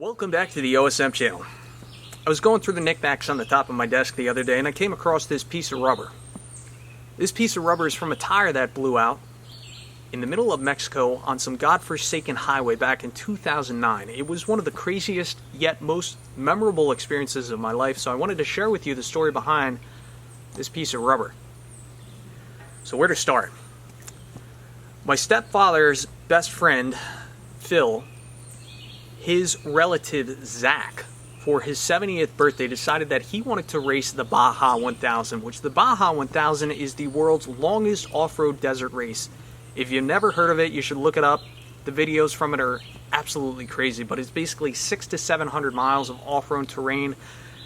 Welcome back to the OSM channel. I was going through the knickknacks on the top of my desk the other day and I came across this piece of rubber. This piece of rubber is from a tire that blew out in the middle of Mexico on some godforsaken highway back in 2009. It was one of the craziest yet most memorable experiences of my life, so I wanted to share with you the story behind this piece of rubber. So where to start? My stepfather's best friend, Phil, his relative Zach, for his 70th birthday decided that he wanted to race the Baja 1000, which the Baja 1000 is the world's longest off-road desert race. If you've never heard of it, you should look it up. The videos from it are absolutely crazy, but it's basically 600 to 700 miles of off-road terrain,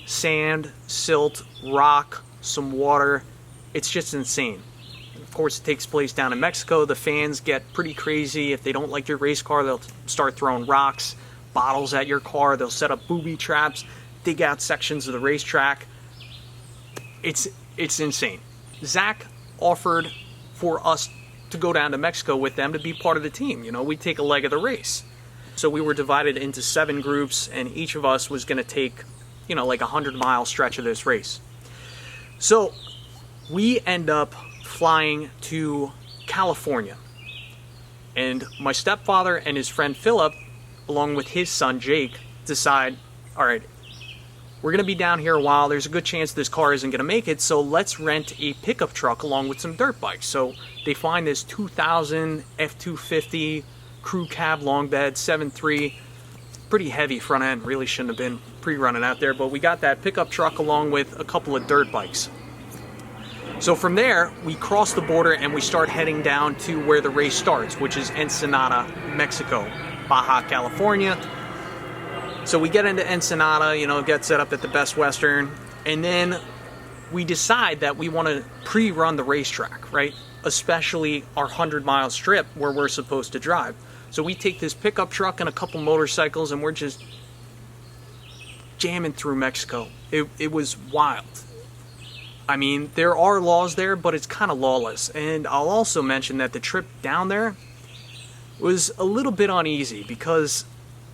sand, silt, rock, some water. It's just insane. Of course, it takes place down in Mexico. The fans get pretty crazy. If they don't like your race car, they'll start throwing rocks, bottles at your car. They'll set up booby traps, dig out sections of the racetrack. It's insane. Zach offered for us to go down to Mexico with them to be part of the team. You know, we'd take a leg of the race. So we were divided into 7 groups, and each of us was going to take, you know, like a 100-mile stretch of this race. So we end up flying to California. And my stepfather and his friend Philip, along with his son Jake, decide, all right, we're going to be down here a while. There's a good chance this car isn't going to make it, so let's rent a pickup truck along with some dirt bikes. So they find this 2000 F250 crew cab long bed 7.3, pretty heavy front end, really shouldn't have been pre-running out there, but we got that pickup truck along with a couple of dirt bikes. So from there, we cross the border and we start heading down to where the race starts, which is Ensenada, Mexico, Baja, California. So we get into Ensenada, you know, get set up at the Best Western, and then we decide that we want to pre-run the racetrack, right? Especially our 100-mile strip where we're supposed to drive. So we take this pickup truck and a couple motorcycles and we're just jamming through Mexico. It was wild. I mean, there are laws there, but it's kind of lawless. And I'll also mention that the trip down there was a little bit uneasy because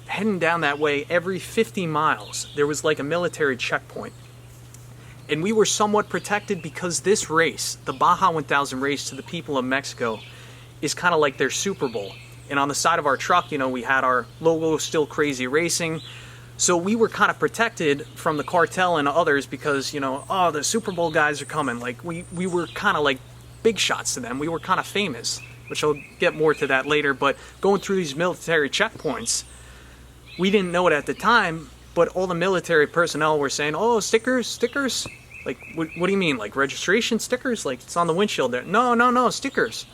heading down that way every 50 miles, there was like a military checkpoint. And we were somewhat protected because this race, the Baja 1000 race to the people of Mexico, is kind of like their Super Bowl. And on the side of our truck, you know, we had our logo, Still Crazy Racing. So we were kind of protected from the cartel and others because, you know, oh, the Super Bowl guys are coming. Like, we were kind of like big shots to them. We were kind of famous, which I'll get more to that later. But going through these military checkpoints, we didn't know it at the time, but all the military personnel were saying, oh, stickers? Like, what do you mean? Like registration stickers? Like, it's on the windshield there. No, stickers.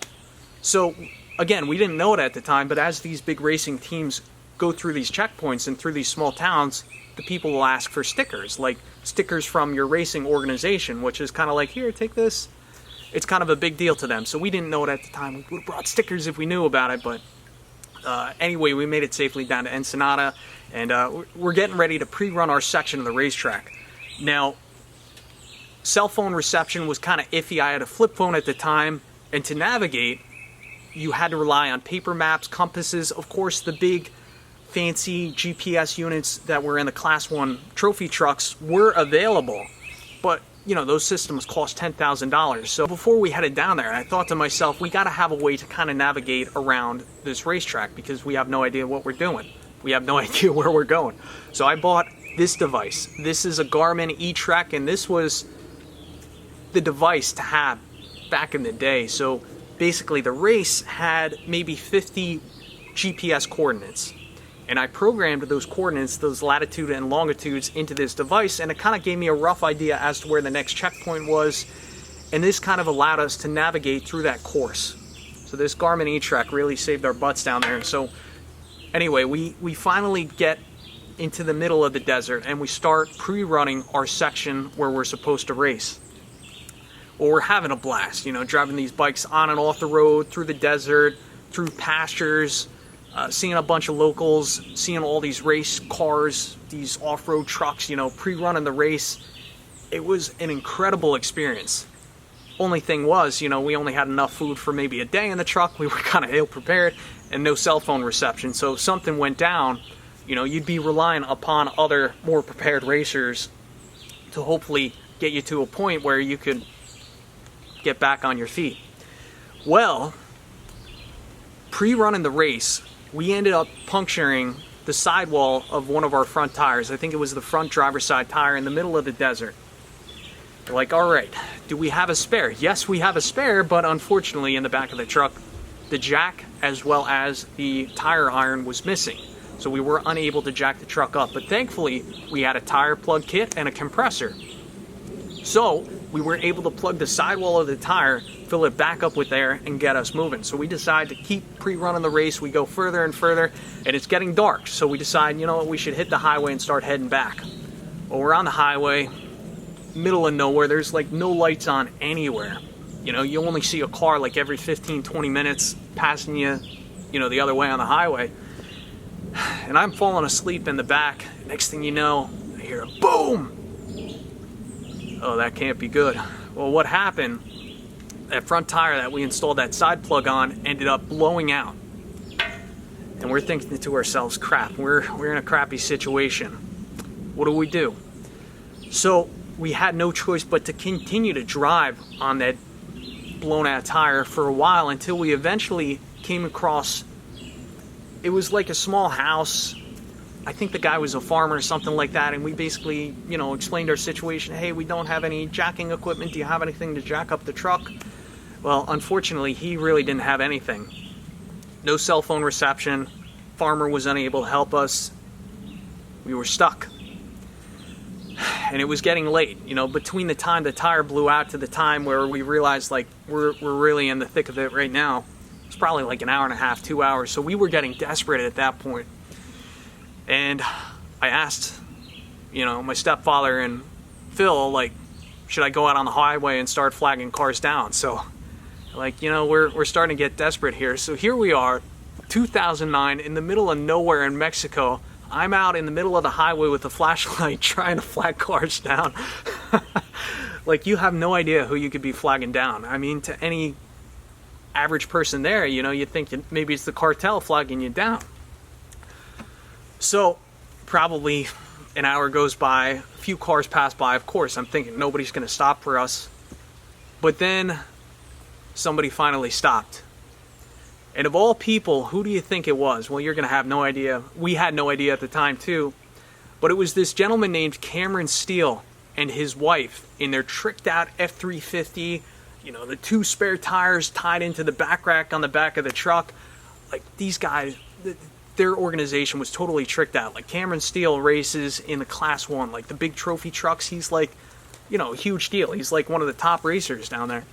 So, again, we didn't know it at the time, but as these big racing teams go through these checkpoints and through these small towns, the people will ask for stickers, like stickers from your racing organization, which is kind of like, here, take this. It's kind of a big deal to them. So we didn't know it at the time. We would have brought stickers if we knew about it, but anyway, we made it safely down to Ensenada, and we're getting ready to pre-run our section of the racetrack. Now, cell phone reception was kind of iffy. I had a flip phone at the time, and to navigate, you had to rely on paper maps, compasses, of course, the big fancy GPS units that were in the Class 1 trophy trucks were available, but you know, those systems cost $10,000. So before we headed down there, I thought to myself, we got to have a way to kind of navigate around this racetrack because we have no idea what we're doing. We have no idea where we're going. So I bought this device. This is a Garmin eTrek, and this was the device to have back in the day. So basically the race had maybe 50 GPS coordinates. And I programmed those coordinates, those latitude and longitudes, into this device, and it kind of gave me a rough idea as to where the next checkpoint was, and this kind of allowed us to navigate through that course. So this Garmin eTrek really saved our butts down there. And so anyway, we finally get into the middle of the desert, and we start pre-running our section where we're supposed to race. Well, we're having a blast, you know, driving these bikes on and off the road, through the desert, through pastures, seeing a bunch of locals, seeing all these race cars, these off-road trucks, you know, pre-running the race. It was an incredible experience. Only thing was, you know, we only had enough food for maybe a day in the truck. We were kind of ill-prepared, and no cell phone reception. So if something went down, you'd be relying upon other more prepared racers to hopefully get you to a point where you could get back on your feet. Well, pre-running the race, we ended up puncturing the sidewall of one of our front tires. I think it was the front driver's side tire in the middle of the desert. We're like, all right, do we have a spare? Yes, we have a spare, but unfortunately in the back of the truck, the jack as well as the tire iron was missing. So we were unable to jack the truck up, but thankfully we had a tire plug kit and a compressor. So we were able to plug the sidewall of the tire, fill it back up with air, and get us moving. So we decided to keep pre-running the race. We go further and further, and it's getting dark. So we decide, you know what, we should hit the highway and start heading back. Well, we're on the highway, middle of nowhere. There's like no lights on anywhere. You only see a car like every 15, 20 minutes passing you, the other way on the highway. And I'm falling asleep in the back. Next thing you know, I hear a boom. Oh, that can't be good. Well, what happened, that front tire that we installed that side plug on ended up blowing out. And we're thinking to ourselves, crap, we're in a crappy situation. What do? So we had no choice but to continue to drive on that blown out tire for a while until we eventually came across, it was like a small house. I think the guy was a farmer or something like that, and we basically, explained our situation. Hey, we don't have any jacking equipment. Do you have anything to jack up the truck? Well, unfortunately, he really didn't have anything. No cell phone reception. Farmer was unable to help us. We were stuck. And it was getting late. Between the time the tire blew out to the time where we realized, like, we're really in the thick of it right now, it's probably like an hour and a half, 2 hours. So we were getting desperate at that point. And I asked, my stepfather and Phil, like, should I go out on the highway and start flagging cars down? So, like, we're starting to get desperate here. So here we are, 2009, in the middle of nowhere in Mexico. I'm out in the middle of the highway with a flashlight trying to flag cars down. Like, you have no idea who you could be flagging down. I mean, to any average person there, you think maybe it's the cartel flagging you down. So probably an hour goes by, a few cars pass by. Of course, I'm thinking nobody's going to stop for us. But then somebody finally stopped. And of all people, who do you think it was? Well, you're going to have no idea. We had no idea at the time, too. But it was this gentleman named Cameron Steele and his wife in their tricked out F-350, the 2 spare tires tied into the back rack on the back of the truck. Like, these guys, their organization was totally tricked out. Like, Cameron Steele races in the Class 1, like the big trophy trucks. He's like, a huge deal. He's like one of the top racers down there.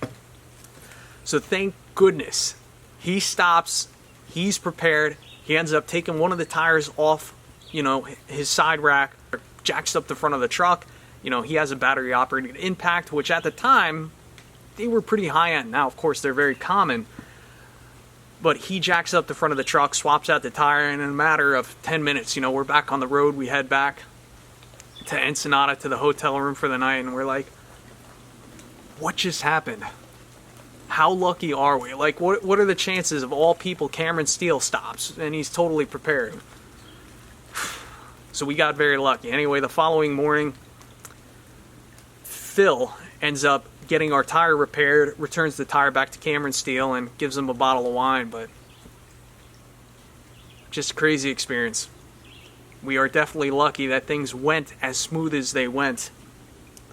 So thank goodness he stops. He's prepared. He ends up taking one of the tires off, his side rack, jacks up the front of the truck. He has a battery operated impact, which at the time, they were pretty high end. Now, of course, they're very common. But he jacks up the front of the truck, swaps out the tire, and in a matter of 10 minutes, we're back on the road. We head back to Ensenada to the hotel room for the night, and we're like, what just happened? How lucky are we? Like, what are the chances of all people Cameron Steele stops, and he's totally prepared? So we got very lucky. Anyway, the following morning, Phil ends up getting our tire repaired, returns the tire back to Cameron Steele, and gives him a bottle of wine. But just a crazy experience. We are definitely lucky that things went as smooth as they went.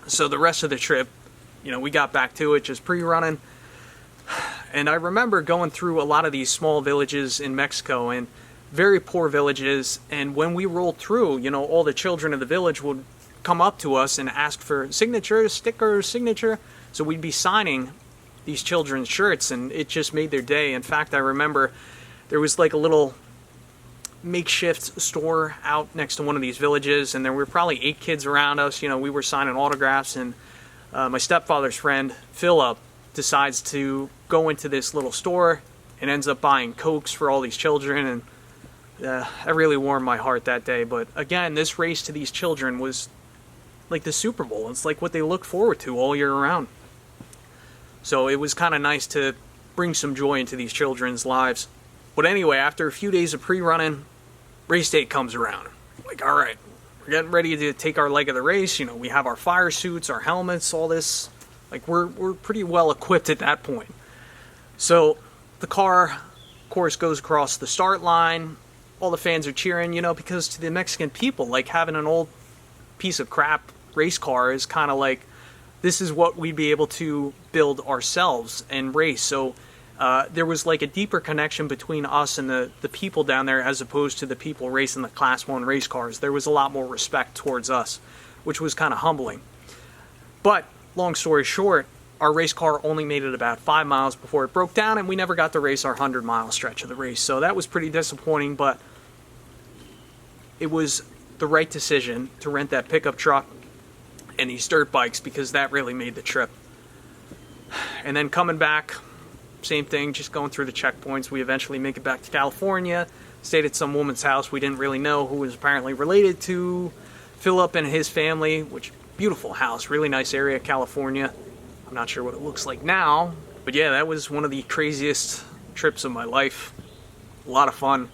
So the rest of the trip, we got back to it, just pre-running. And I remember going through a lot of these small villages in Mexico, and very poor villages. And when we rolled through, all the children of the village would come up to us and ask for signature, sticker, signature. So we'd be signing these children's shirts, and it just made their day. In fact, I remember there was like a little makeshift store out next to one of these villages, and there were probably 8 kids around us. We were signing autographs, and my stepfather's friend, Philip, decides to go into this little store and ends up buying Cokes for all these children, and that really warmed my heart that day. But again, this race to these children was like the Super Bowl. It's like what they look forward to all year round. So it was kind of nice to bring some joy into these children's lives. But anyway, after a few days of pre-running, race day comes around. like, all right, we're getting ready to take our leg of the race. You know, we have our fire suits, our helmets, all this. Like, we're pretty well equipped at that point. So the car, of course, goes across the start line. All the fans are cheering, you know, because to the Mexican people, like, having an old piece of crap race car is kind of like, this is what we'd be able to build ourselves and race. So there was like a deeper connection between us and the people down there, as opposed to the people racing the Class 1 race cars. There was a lot more respect towards us, which was kind of humbling. But long story short, our race car only made it about 5 miles before it broke down, and we never got to race our 100-mile stretch of the race. So that was pretty disappointing, but it was the right decision to rent that pickup truck and these dirt bikes, because that really made the trip. And then coming back, same thing, just going through the checkpoints. We eventually make it back to California, stayed at some woman's house we didn't really know, who was apparently related to Philip and his family, which, beautiful house, really nice area, California. I'm not sure what it looks like now, but yeah, that was one of the craziest trips of my life. A lot of fun.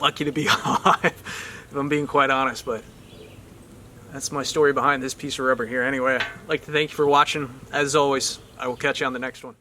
Lucky to be alive, if I'm being quite honest, but that's my story behind this piece of rubber here. Anyway, I'd like to thank you for watching. As always, I will catch you on the next one.